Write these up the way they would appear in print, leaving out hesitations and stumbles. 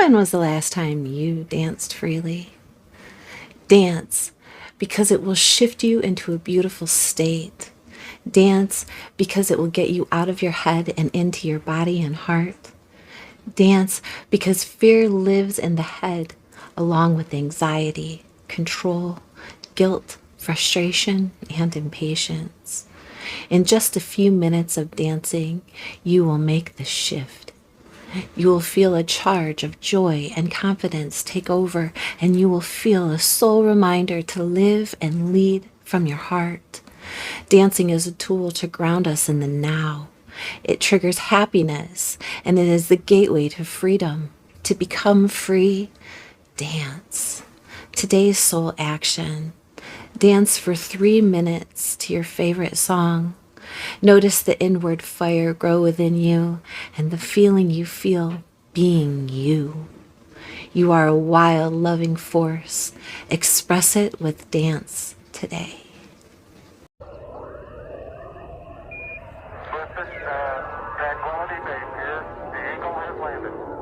When was the last time you danced freely? Dance because it will shift you into a beautiful state. Dance because it will get you out of your head and into your body and heart. Dance because fear lives in the head along with anxiety, control, guilt, frustration, and impatience. In just a few minutes of dancing, you will make the shift. You will feel a charge of joy and confidence take over, and you will feel a soul reminder to live and lead from your heart. Dancing is a tool to ground us in the now. It triggers happiness, and it is the gateway to freedom. To become free, dance. Today's soul action. Dance for 3 minutes to your favorite song. Notice the inward fire grow within you and the feeling you feel being you. You are a wild, loving force. Express it with dance today.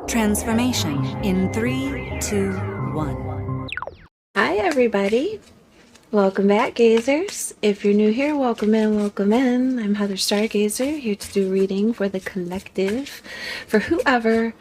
Transformation in 3, 2, 1. Hi, everybody. Welcome back, gazers. If you're new here, welcome in, welcome in. I'm Heather Stargazer, here to do reading for the collective, for whoever,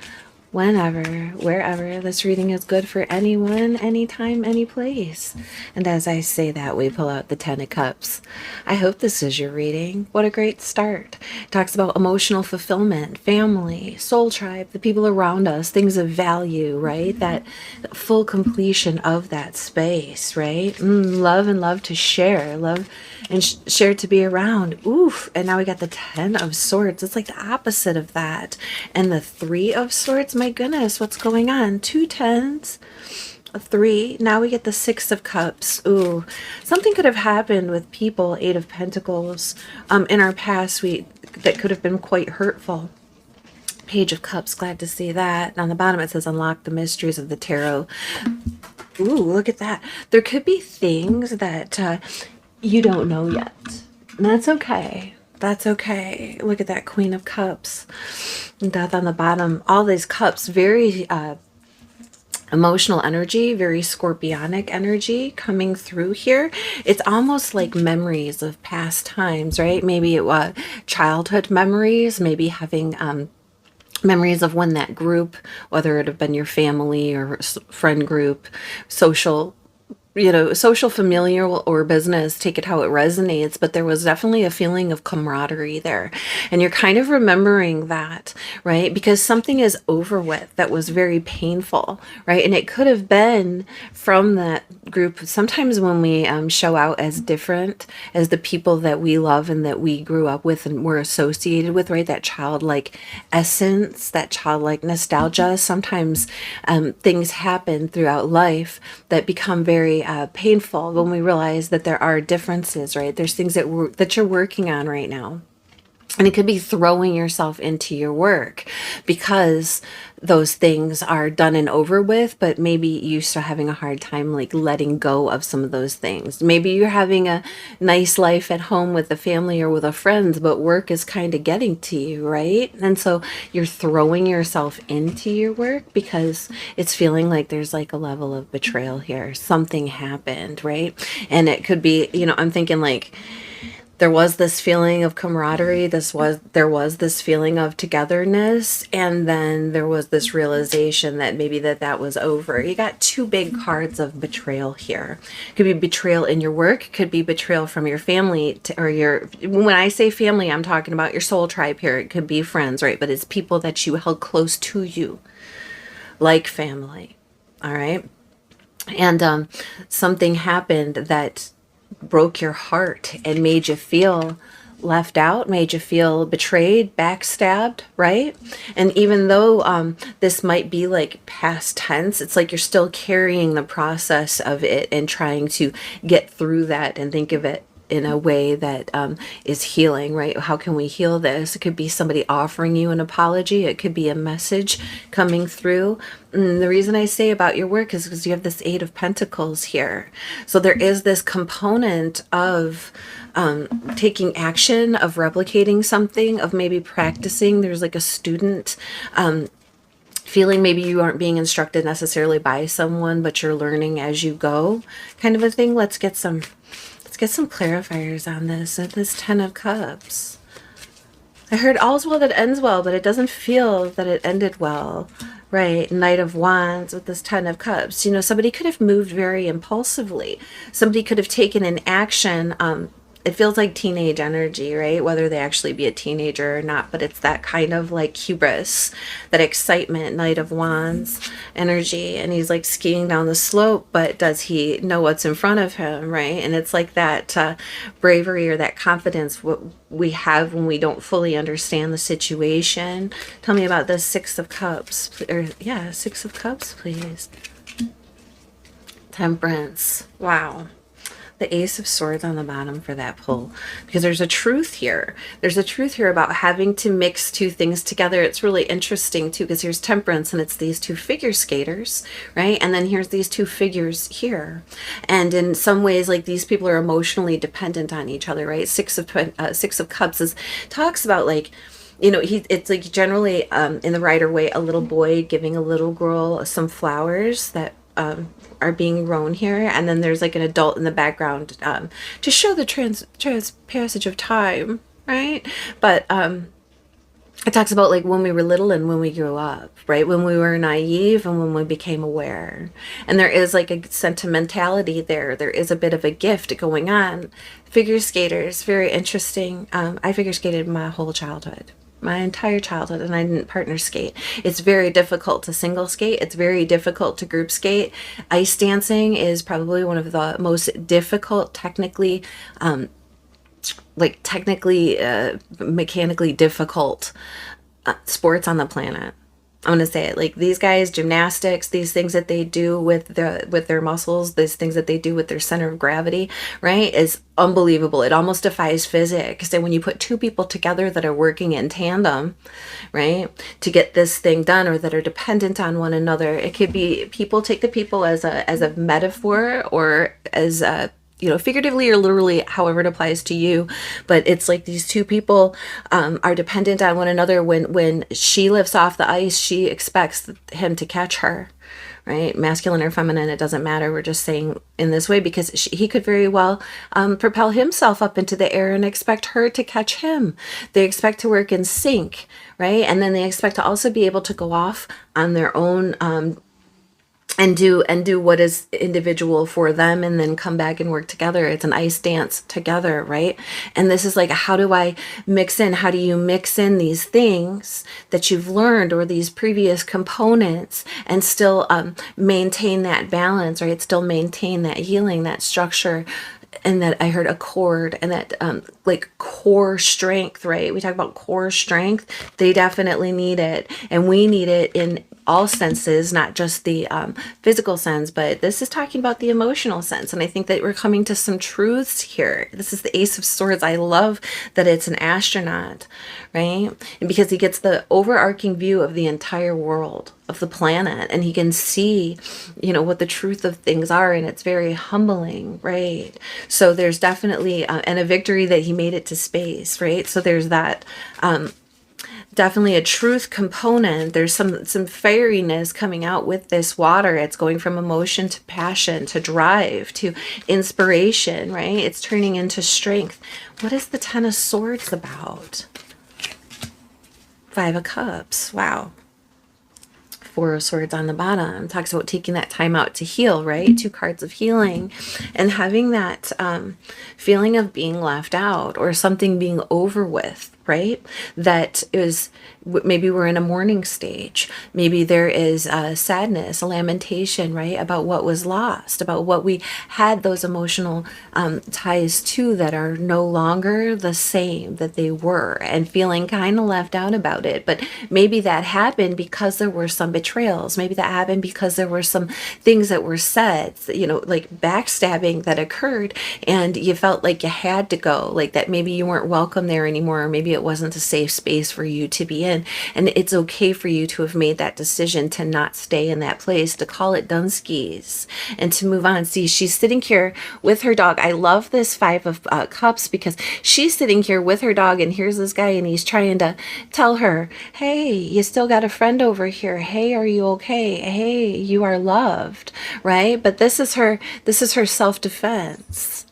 whenever, wherever. This reading is good for anyone, anytime, any place. And as I say that, we pull out the Ten of Cups. I hope this is your reading. What a great start. It talks about emotional fulfillment, family, soul tribe, the people around us, things of value, right? That full completion of that space, right? Love and love to share, love and share to be around. Oof. And now we got the 10 of Swords. It's like the opposite of that. And the 3 of Swords, my goodness, what's going on? 2 tens, a 3. Now we get the 6 of Cups. Ooh, something could have happened with people, 8 of Pentacles, in our past week that could have been quite hurtful. Page of Cups, glad to see that. And on the bottom it says unlock the mysteries of the tarot. Ooh, look at that. There could be things that you don't know yet. And that's okay. That's okay. Look at that Queen of Cups. Death on the bottom. All these cups, very emotional energy, very scorpionic energy coming through here. It's almost like memories of past times, right? Maybe it was childhood memories, maybe having memories of when that group, whether it have been your family or friend group, social, social, familial, or business, take it how it resonates, but there was definitely a feeling of camaraderie there. And you're kind of remembering that, right? Because something is over with that was very painful, right? And it could have been from that group. Sometimes when we show out as different as the people that we love and that we grew up with and were associated with, right? That childlike essence, that childlike nostalgia. Sometimes things happen throughout life that become very painful when we realize that there are differences, right? There's things that you're working on right now. And it could be throwing yourself into your work because those things are done and over with, but maybe you're still having a hard time like letting go of some of those things. Maybe you're having a nice life at home with the family or with a friend, but work is kind of getting to you, right? And so you're throwing yourself into your work because it's feeling like there's like a level of betrayal here. Something happened, right? And it could be, I'm thinking like, there was this feeling of camaraderie, there was this feeling of togetherness, and then there was this realization that maybe that was over. You got 2 big cards of betrayal here. It could be betrayal in your work, it could be betrayal from your family, when I say family, I'm talking about your soul tribe here. It could be friends, right? But it's people that you held close to you, like family, all right? And something happened that broke your heart and made you feel left out, made you feel betrayed, backstabbed, right? And even though this might be like past tense, it's like you're still carrying the process of it and trying to get through that and think of it in a way that is healing, right? How can we heal this? It could be somebody offering you an apology. It could be a message coming through. And the reason I say about your work is because you have this 8 of Pentacles here. So there is this component of taking action, of replicating something, of maybe practicing. There's like a student feeling maybe you aren't being instructed necessarily by someone, but you're learning as you go, kind of a thing. Let's get some clarifiers on this. At this Ten of Cups, I heard all's well that ends well, but it doesn't feel that it ended well. Right, Knight of Wands with this Ten of Cups. You know, somebody could have moved very impulsively. Somebody could have taken an action. It feels like teenage energy, right? Whether they actually be a teenager or not, but it's that kind of like hubris, that excitement, Knight of Wands energy. And he's like skiing down the slope, but does he know what's in front of him, right? And it's like that bravery or that confidence what we have when we don't fully understand the situation. Tell me about this Six of Cups, or yeah, Six of Cups, please. Temperance. Wow. The Ace of Swords on the bottom for that pull, because there's a truth here. There's a truth here about having to mix two things together. It's really interesting too, because here's Temperance and it's these two figure skaters, right? And then here's these two figures here. And in some ways, like, these people are emotionally dependent on each other, right? Six of Cups talks about, like, you know, it's like generally in the Rider Waite, a little boy giving a little girl some flowers that are being grown here, and then there's like an adult in the background to show the trans passage of time, right? But it talks about like when we were little and when we grew up, right? When we were naive and when we became aware. And there is like a sentimentality there. There is a bit of a gift going on. Figure skaters, very interesting. I figure skated my whole childhood. My entire childhood, and I didn't partner skate. It's very difficult to single skate. It's very difficult to group skate. Ice dancing is probably one of the most difficult, technically, mechanically difficult sports on the planet. I'm gonna say it, like, these guys, gymnastics, these things that they do with their muscles, these things that they do with their center of gravity, right, is unbelievable. It almost defies physics. And when you put two people together that are working in tandem, right, to get this thing done, or that are dependent on one another, it could be people, take the people as a metaphor, or as a, you know, figuratively or literally, however it applies to you. But it's like these two people are dependent on one another. When she lifts off the ice, she expects him to catch her, right? Masculine or feminine, it doesn't matter. We're just saying in this way, because he could very well propel himself up into the air and expect her to catch him. They expect to work in sync, right? And then they expect to also be able to go off on their own and do what is individual for them, and then come back and work together. It's an ice dance together, right? And this is like, how do I mix in? How do you mix in these things that you've learned, or these previous components, and still maintain that balance, right? Still maintain that healing, that structure, and that I heard accord, and that like core strength, right? We talk about core strength. They definitely need it, and we need it in all senses, not just the physical sense, but this is talking about the emotional sense. And I think that we're coming to some truths here. This is the Ace of Swords. I love that it's an astronaut, right? And because he gets the overarching view of the entire world, of the planet, and he can see, you know, what the truth of things are, and it's very humbling, right? So there's definitely and a victory that he made it to space, right? So there's that definitely a truth component. There's some fieriness coming out with this water. It's going from emotion to passion to drive to inspiration, right? It's turning into strength. What is the Ten of Swords about? Five of Cups. Wow. Four of Swords on the bottom talks about taking that time out to heal, right? Two cards of healing, and having that feeling of being left out, or something being over with, right? That is, maybe we're in a mourning stage. Maybe there is a sadness, a lamentation, right? About what was lost, about what we had those emotional ties to that are no longer the same that they were, and feeling kind of left out about it. But maybe that happened because there were some betrayals. Maybe that happened because there were some things that were said, you know, like backstabbing that occurred, and you felt like you had to go, like that maybe you weren't welcome there anymore, or maybe maybe it wasn't a safe space for you to be in. And it's okay for you to have made that decision to not stay in that place, to call it Dunskies and to move on. See, she's sitting here with her dog. I love this Five of Cups because she's sitting here with her dog, and here's this guy, and he's trying to tell her, hey, you still got a friend over here. Hey, are you okay? Hey, you are loved, right? But this is her self-defense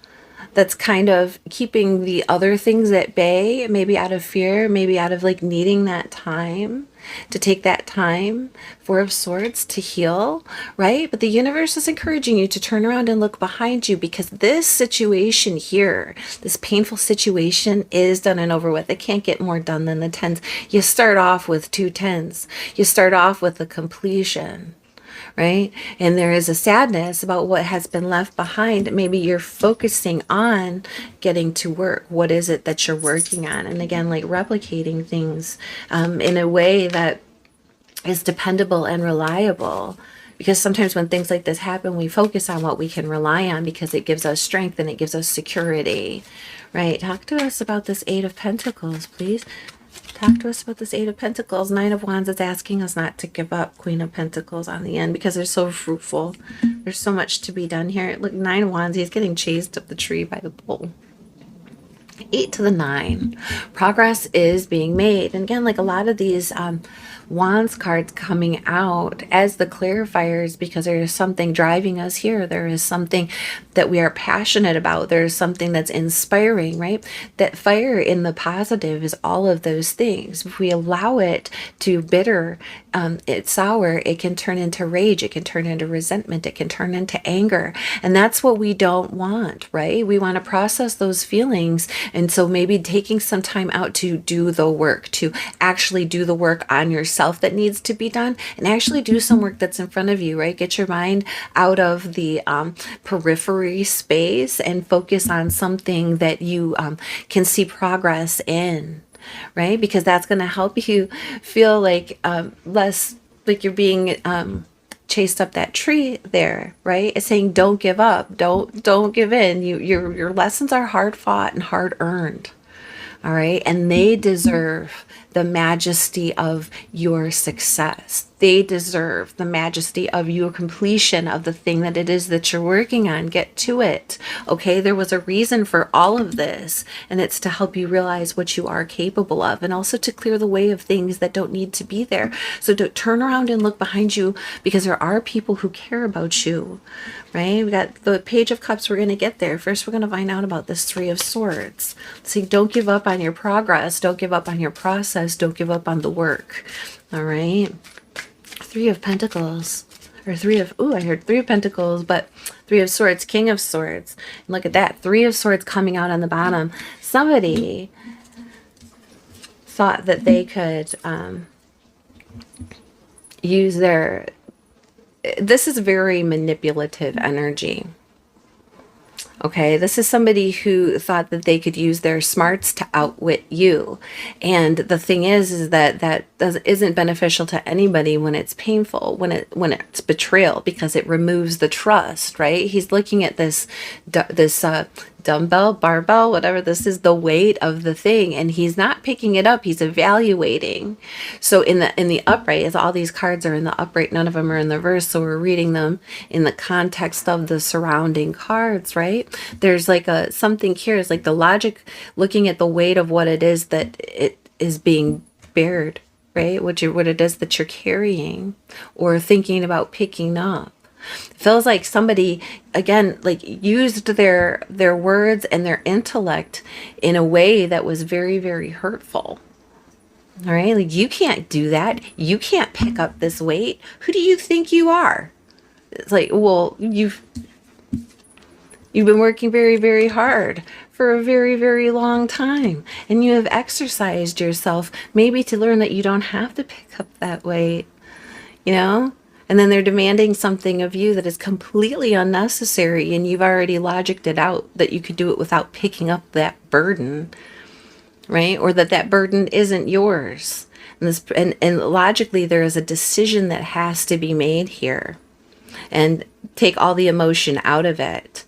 that's kind of keeping the other things at bay, maybe out of fear, maybe out of like needing that time, to take that time, Four of Swords, to heal, right? But the universe is encouraging you to turn around and look behind you, because this situation here, this painful situation, is done and over with. It can't get more done than the tens. You start off with 2 tens. You start off with the completion. Right? And there is a sadness about what has been left behind. Maybe you're focusing on getting to work. What is it that you're working on? And again, like replicating things in a way that is dependable and reliable. Because sometimes when things like this happen, we focus on what we can rely on because it gives us strength and it gives us security. Right? Talk to us about this Eight of Pentacles, please. Talk to us about this Eight of Pentacles. Nine of Wands is asking us not to give up. Queen of Pentacles on the end, because they're so fruitful. There's so much to be done here. Look, Nine of Wands, he's getting chased up the tree by the bull. 8 to the 9. Progress is being made. And again, like a lot of these Wands cards coming out as the clarifiers, because there is something driving us here. There is something that we are passionate about. There is something that's inspiring, right? That fire in the positive is all of those things. If we allow it to bitter, it's sour, it can turn into rage, it can turn into resentment, it can turn into anger. And that's what we don't want, right? We want to process those feelings. And so maybe taking some time out to do the work, to actually do the work on yourself that needs to be done, and actually do some work that's in front of you, right? Get your mind out of the periphery space and focus on something that you can see progress in, right? Because that's going to help you feel like less like you're being chased up that tree there, right? It's saying don't give up, don't give in. Your lessons are hard fought and hard earned. All right. And they deserve the majesty of your success. They deserve the majesty of your completion of the thing that it is that you're working on. Get to it. Okay. There was a reason for all of this, and it's to help you realize what you are capable of, and also to clear the way of things that don't need to be there. So to turn around and look behind you, because there are people who care about you, right? We got the Page of Cups. We're going to get there. First, we're going to find out about this Three of Swords. See, don't give up on your progress. Don't give up on your process. Don't give up on the work. All right. Three of Pentacles, or I heard Three of Pentacles, but Three of Swords, King of Swords. And look at that. Three of Swords coming out on the bottom. Somebody thought that they could use their, this is very manipulative energy. Okay, this is somebody who thought that they could use their smarts to outwit you. And the thing is that isn't beneficial to anybody when it's painful, when it's betrayal, because it removes the trust, right? He's looking at this dumbbell, barbell, whatever this is, the weight of the thing, and he's not picking it up, he's evaluating. So in the upright, as all these cards are in the upright, none of them are in the reverse, so we're reading them in the context of the surrounding cards, right? There's like something here is like the logic, looking at the weight of what it is that it is being bared, right? What it is that you're carrying or thinking about picking up. It feels like somebody, again, like used their words and their intellect in a way that was very, very hurtful. All right, like you can't do that. You can't pick up this weight. Who do you think you are? It's like, well, you've been working very, very hard for a very, very long time, and you have exercised yourself maybe to learn that you don't have to pick up that weight, you know? And then they're demanding something of you that is completely unnecessary, and you've already logicked it out that you could do it without picking up that burden, right? Or that burden isn't yours. And logically, there is a decision that has to be made here. And take all the emotion out of it.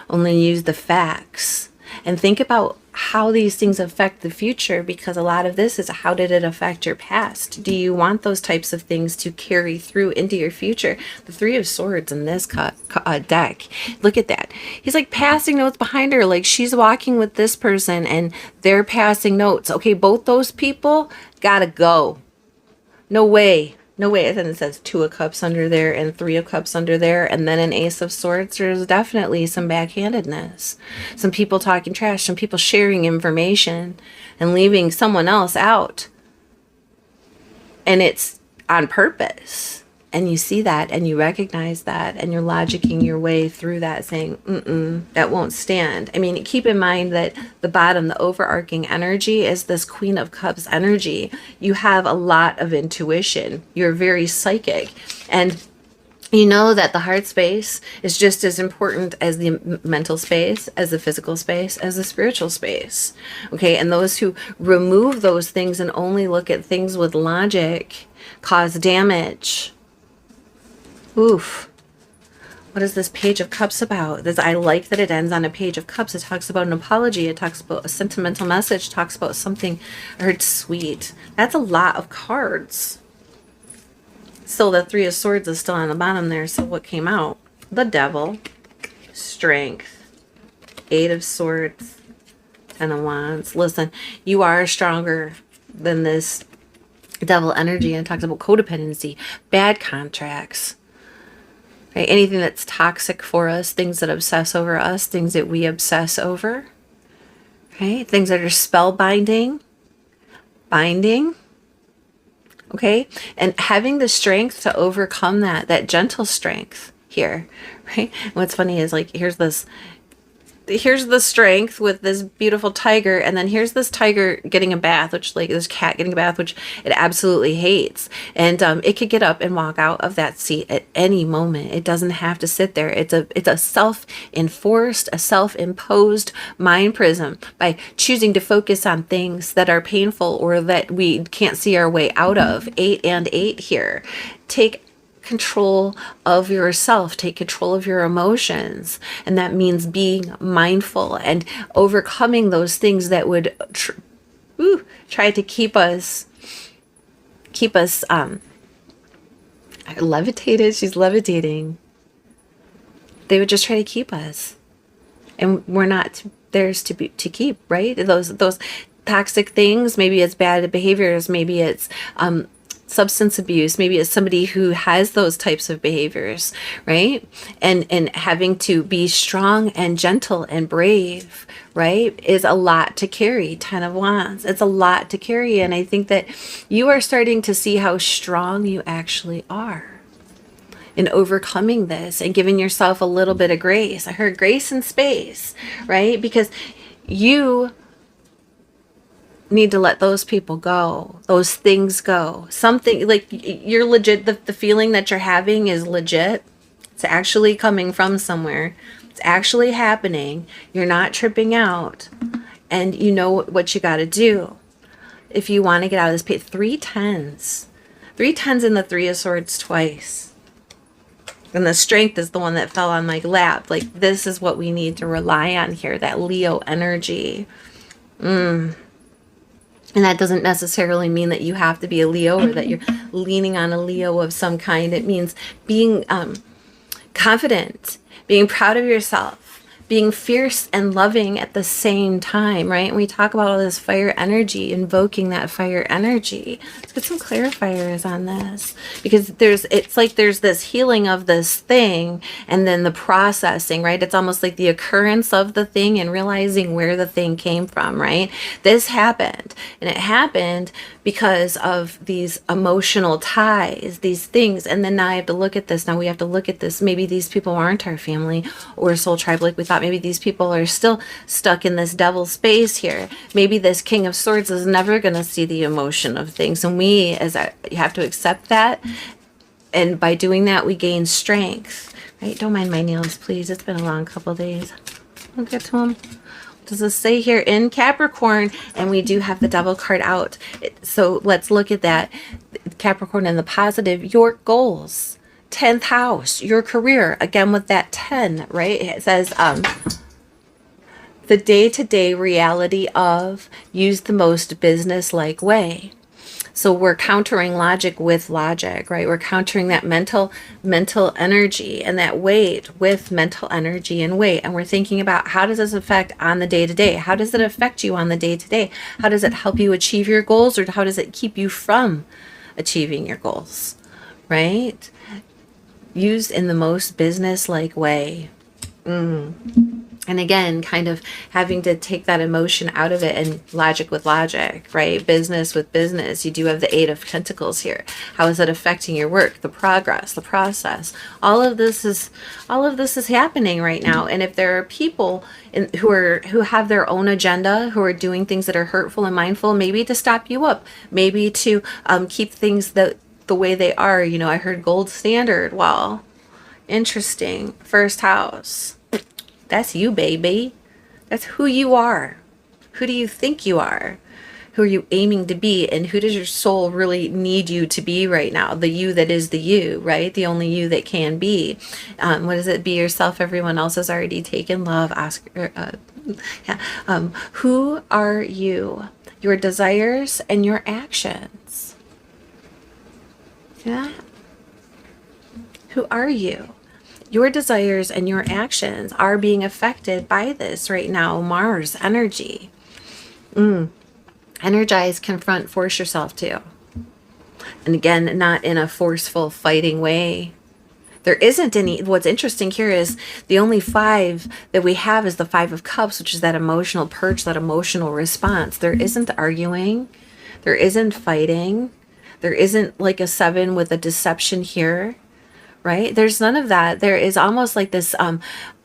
Only use the facts. And think about how these things affect the future, because a lot of this is how did it affect your past? Do you want those types of things to carry through into your future? The Three of Swords in this deck, look at that. He's like passing notes behind her, like she's walking with this person and they're passing notes. Okay, both those people gotta go. No way. No way. And then it says Two of Cups under there and Three of Cups under there. And then an Ace of Swords. There's definitely some backhandedness. Some people talking trash. Some people sharing information and leaving someone else out. And it's on purpose. And you see that and you recognize that and you're logicking your way through that, saying, that won't stand. I mean, keep in mind that the bottom, the overarching energy is this Queen of Cups energy. You have a lot of intuition. You're very psychic. And you know that the heart space is just as important as the mental space, as the physical space, as the spiritual space. Okay, and those who remove those things and only look at things with logic cause damage. Oof. What is this Page of Cups about? I like that it ends on a Page of Cups. It talks about an apology. It talks about a sentimental message. It talks about something I heard sweet. That's a lot of cards. Still, the Three of Swords is still on the bottom there. So what came out? The Devil. Strength. Eight of Swords. Ten of Wands. Listen, you are stronger than this Devil energy. And it talks about codependency. Bad contracts. Right? Anything that's toxic for us, things that obsess over us, things that we obsess over, right? Things that are spellbinding, binding, okay? And having the strength to overcome that gentle strength here, right? And what's funny is like, here's the strength with this beautiful tiger, and then here's this tiger getting a bath, which like this cat getting a bath, which it absolutely hates, and it could get up and walk out of that seat at any moment. It doesn't have to sit there. It's a self-enforced, a self-imposed mind prism by choosing to focus on things that are painful or that we can't see our way out of. 8 and 8 here. Take control of yourself, take control of your emotions, and that means being mindful and overcoming those things that would try to keep us levitated. She's levitating. They would just try to keep us, and we're not theirs to keep, right? Those toxic things. Maybe it's bad behaviors. Maybe it's substance abuse. Maybe it's somebody who has those types of behaviors, right? And having to be strong and gentle and brave, right, is a lot to carry. 10 of Wands. It's a lot to carry. And I think that you are starting to see how strong you actually are in overcoming this and giving yourself a little bit of grace. I heard grace and space, right? Because you need to let those people go, those things go. Something like you're legit, the feeling that you're having is legit. It's actually coming from somewhere. It's actually happening. You're not tripping out, and you know what you got to do if you want to get out of this pit. 3 10s. 3 10s in the Three of Swords twice. And the strength is the one that fell on my lap. Like, this is what we need to rely on here, that Leo energy. And that doesn't necessarily mean that you have to be a Leo or that you're leaning on a Leo of some kind. It means being confident, being proud of yourself, being fierce and loving at the same time, right? And we talk about all this fire energy, invoking that fire energy. Let's get some clarifiers on this, because it's like there's this healing of this thing and then the processing, right? It's almost like the occurrence of the thing and realizing where the thing came from, right? This happened, and it happened because of these emotional ties, these things. And then now I have to look at this. Now we have to look at this. Maybe these people aren't our family or soul tribe like we thought. Maybe these people are still stuck in this devil space here. Maybe this King of Swords is never going to see the emotion of things. And we you have to accept that. And by doing that, we gain strength, right? Don't mind my nails, please. It's been a long couple days. I'll get to them. Does this say here in Capricorn? And we do have the Devil card out. So let's look at that. Capricorn in the positive, your goals. 10th house, your career. Again with that 10, right? It says the day-to-day reality of use the most business-like way. So we're countering logic with logic, right? We're countering that mental energy and that weight with mental energy and weight. And we're thinking about, how does this affect on the day-to-day? How does it affect you on the day-to-day? How does it help you achieve your goals, or how does it keep you from achieving your goals, right? Used in the most business-like way. And again, kind of having to take that emotion out of it and logic with logic, right? Business with business. You do have the Eight of Pentacles here. How is that affecting your work, the progress, the process? All of this is happening right now. And if there are people who have their own agenda, who are doing things that are hurtful and mindful, maybe to stop you up, maybe to keep things the way they are. You know, I heard gold standard. Well, interesting. First house. That's you, baby. That's who you are. Who do you think you are? Who are you aiming to be? And who does your soul really need you to be right now? The you that is the you, right? The only you that can be. What is it? Be yourself. Everyone else has already taken. Love. Who are you? Your desires and your actions. Yeah. Who are you? Your desires and your actions are being affected by this right now. Mars energy. Energize, confront, force yourself to. And again, not in a forceful, fighting way. There isn't any. What's interesting here is the only 5 that we have is the 5 of Cups, which is that emotional purge, that emotional response. There isn't arguing. There isn't fighting. There isn't like a 7 with a deception here. Right? There's none of that. There is almost like this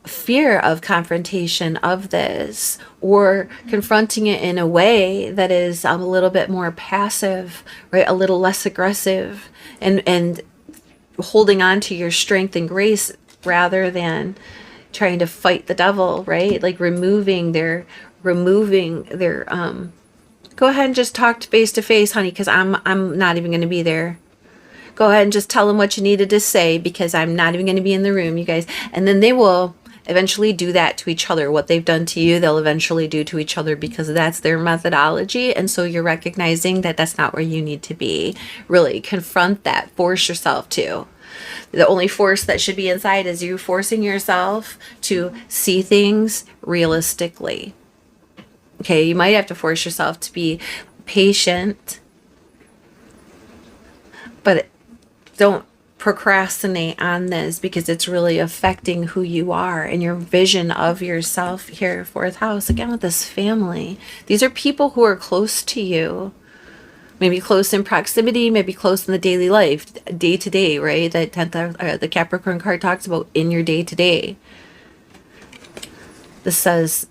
fear of confrontation of this, or confronting it in a way that is a little bit more passive, right? A little less aggressive, and holding on to your strength and grace rather than trying to fight the devil, right? Like removing their go ahead and just talk face to face, honey, because I'm not even going to be there. Go ahead and just tell them what you needed to say, because I'm not even going to be in the room, you guys. And then they will eventually do that to each other. What they've done to you, they'll eventually do to each other, because that's their methodology. And so you're recognizing that that's not where you need to be. Really confront that. Force yourself to. The only force that should be inside is you forcing yourself to see things realistically. Okay, you might have to force yourself to be patient, but don't procrastinate on this, because it's really affecting who you are and your vision of yourself here. 4th house, again with this family. These are people who are close to you. Maybe close in proximity, maybe close in the daily life, day to day, right? That 10th, the Capricorn card talks about in your day to day. This says,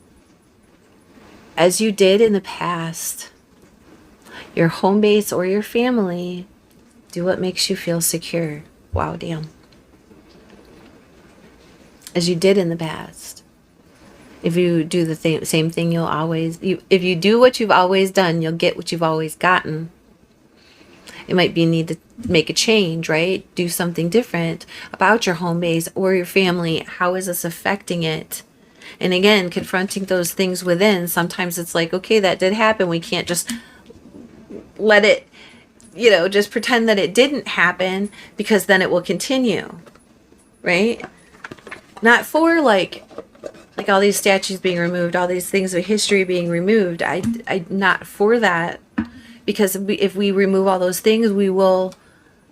as you did in the past, your home base or your family, do what makes you feel secure. Wow, damn. As you did in the past. If you do the same thing, you'll always... if you do what you've always done, you'll get what you've always gotten. It might be need to make a change, right? Do something different about your home base or your family. How is this affecting it? And again, confronting those things within. Sometimes it's like, okay, that did happen. We can't just let it... just pretend that it didn't happen, because then it will continue, right? Not for like all these statues being removed, all these things of history being removed. I not for that, because if we remove all those things, we will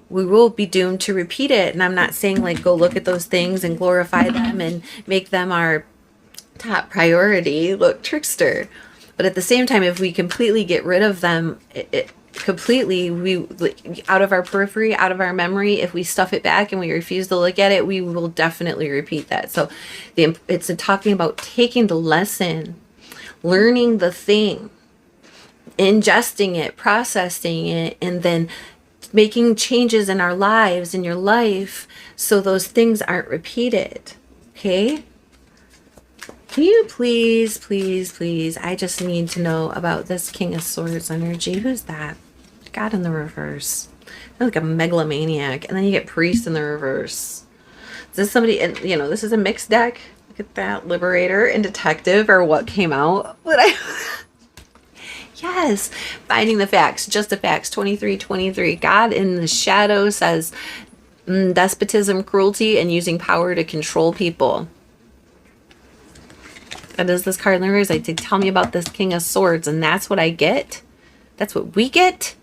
be doomed to repeat it. And I'm not saying like go look at those things and glorify them and make them our top priority. Look, trickster. But at the same time, if we completely get rid of them, completely, we out of our periphery, out of our memory, if we stuff it back and we refuse to look at it, we will definitely repeat that. So it's talking about taking the lesson, learning the thing, ingesting it, processing it, and then making changes in our lives, in your life, so those things aren't repeated. Okay? Can you please, please, please, I just need to know about this King of Swords energy. Who's that? God in the reverse. They're like a megalomaniac. And then you get Priest in the reverse. Is this somebody, and this is a mixed deck. Look at that. Liberator and detective are what came out. But yes, finding the facts, just the facts. 23:23. God in the shadow says despotism, cruelty, and using power to control people. That is this card in the reverse. I say, tell me about this King of Swords, and that's what I get. That's what we get.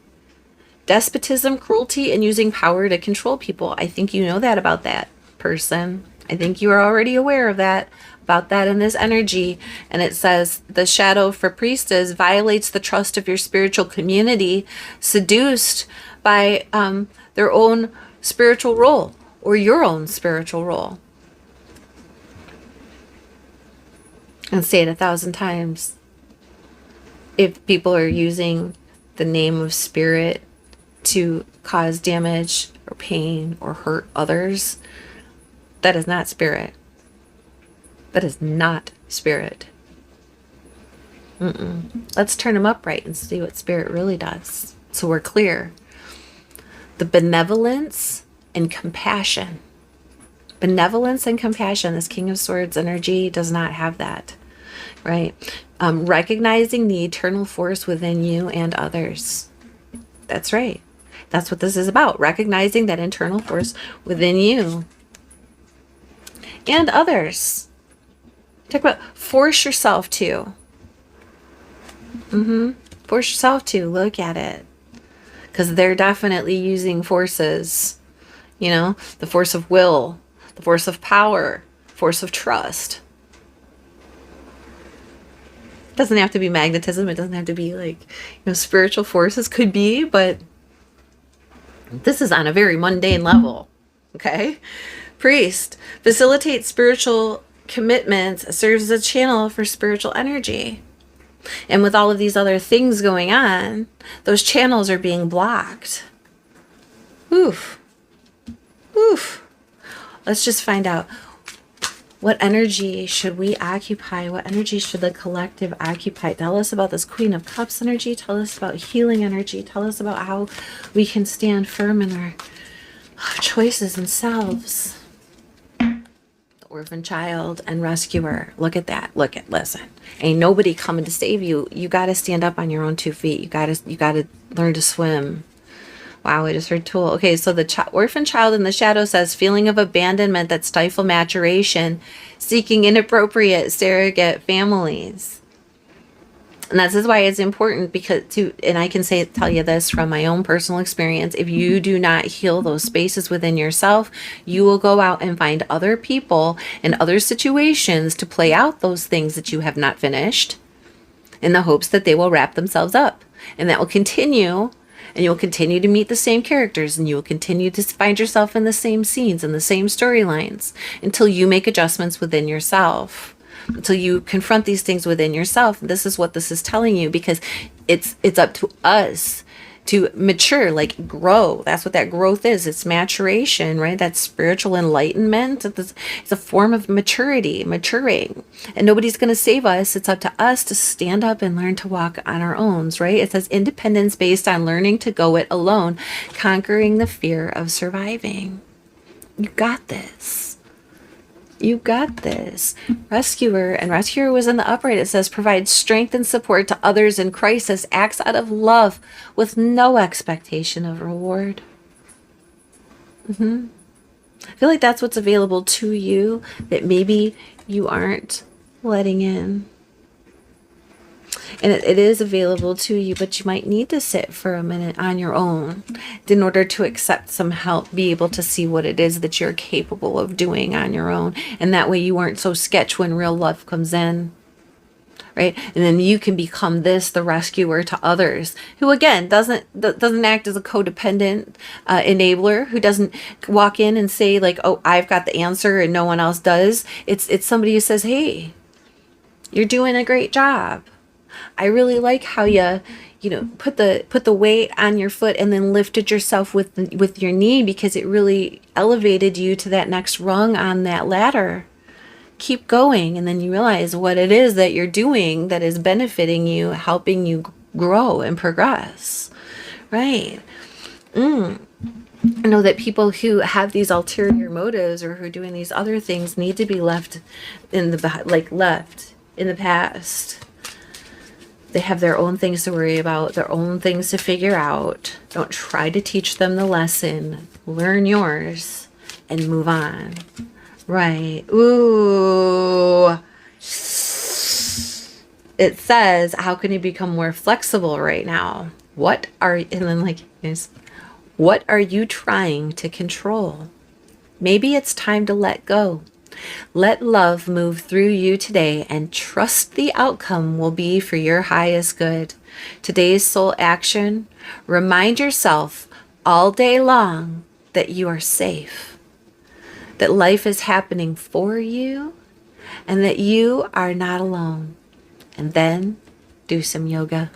Despotism, cruelty, and using power to control people. I think you know that about that person. I think you are already aware of that, about that in this energy. And it says the shadow for priestess violates the trust of your spiritual community, seduced by their own spiritual role or your own spiritual role. And say it 1,000 times. If people are using the name of spirit to cause damage or pain or hurt others, that is not spirit. That is not spirit. Let's turn them upright and see what spirit really does, so we're clear. The benevolence and compassion. Benevolence and compassion. This King of Swords energy does not have that, right? Recognizing the eternal force within you and others. That's right. That's what this is about. Recognizing that internal force within you and others. Talk about force yourself to. Force yourself to look at it. Because they're definitely using forces. You know, the force of will, the force of power, force of trust. It doesn't have to be magnetism. It doesn't have to be like, spiritual forces could be, but this is on a very mundane level. Okay? Priest facilitates spiritual commitments, serves as a channel for spiritual energy. And with all of these other things going on, those channels are being blocked. Oof. Oof. Let's just find out, what energy should we occupy? What energy should the collective occupy? Tell us about this Queen of Cups energy. Tell us about healing energy. Tell us about how we can stand firm in our choices and selves. The orphan child and rescuer. Look at that. Listen. Ain't nobody coming to save you. You got to stand up on your own 2 feet. You got to learn to swim. Wow, I just heard tool. Okay, so the orphan child in the shadow says feeling of abandonment that stifle maturation, seeking inappropriate surrogate families. And this is why it's important, and I can tell you this from my own personal experience, if you do not heal those spaces within yourself, you will go out and find other people and other situations to play out those things that you have not finished in the hopes that they will wrap themselves up. And that will continue. And you'll continue to meet the same characters, and you will continue to find yourself in the same scenes and the same storylines until you make adjustments within yourself, until you confront these things within yourself. This is what this is telling you, because it's up to us to mature, like grow. That's what that growth is. It's maturation, right? That's spiritual enlightenment. It's a form of maturity, maturing. And nobody's going to save us. It's up to us to stand up and learn to walk on our own, right? It says independence based on learning to go it alone, conquering the fear of surviving. You got this. You got this. Rescuer, and rescuer was in the upright. It says provide strength and support to others in crisis, acts out of love with no expectation of reward. I feel like that's what's available to you that maybe you aren't letting in. And it is available to you, but you might need to sit for a minute on your own in order to accept some help, be able to see what it is that you're capable of doing on your own. And that way you aren't so sketch when real love comes in, right? And then you can become the rescuer to others who, again, doesn't act as a codependent enabler, who doesn't walk in and say like, oh, I've got the answer and no one else does. It's somebody who says, hey, you're doing a great job. I really like how you put the weight on your foot and then lifted yourself with your knee, because it really elevated you to that next rung on that ladder. Keep going, and then you realize what it is that you're doing that is benefiting you, helping you grow and progress. Right. I know that people who have these ulterior motives or who are doing these other things need to be left in the past. They have their own things to worry about, their own things to figure out. Don't try to teach them the lesson. Learn yours and move on. Right. Ooh. It says, how can you become more flexible right now? What are you trying to control? Maybe it's time to let go. Let love move through you today and trust the outcome will be for your highest good. Today's soul action, remind yourself all day long that you are safe, that life is happening for you, and that you are not alone. And then do some yoga.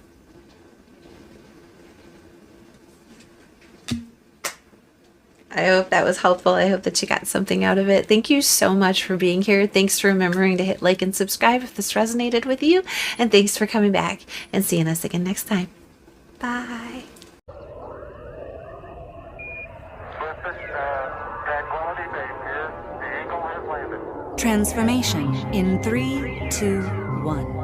I hope that was helpful. I hope that you got something out of it. Thank you so much for being here. Thanks for remembering to hit like and subscribe if this resonated with you. And thanks for coming back and seeing us again next time. Bye. Transformation in 3, 2, 1.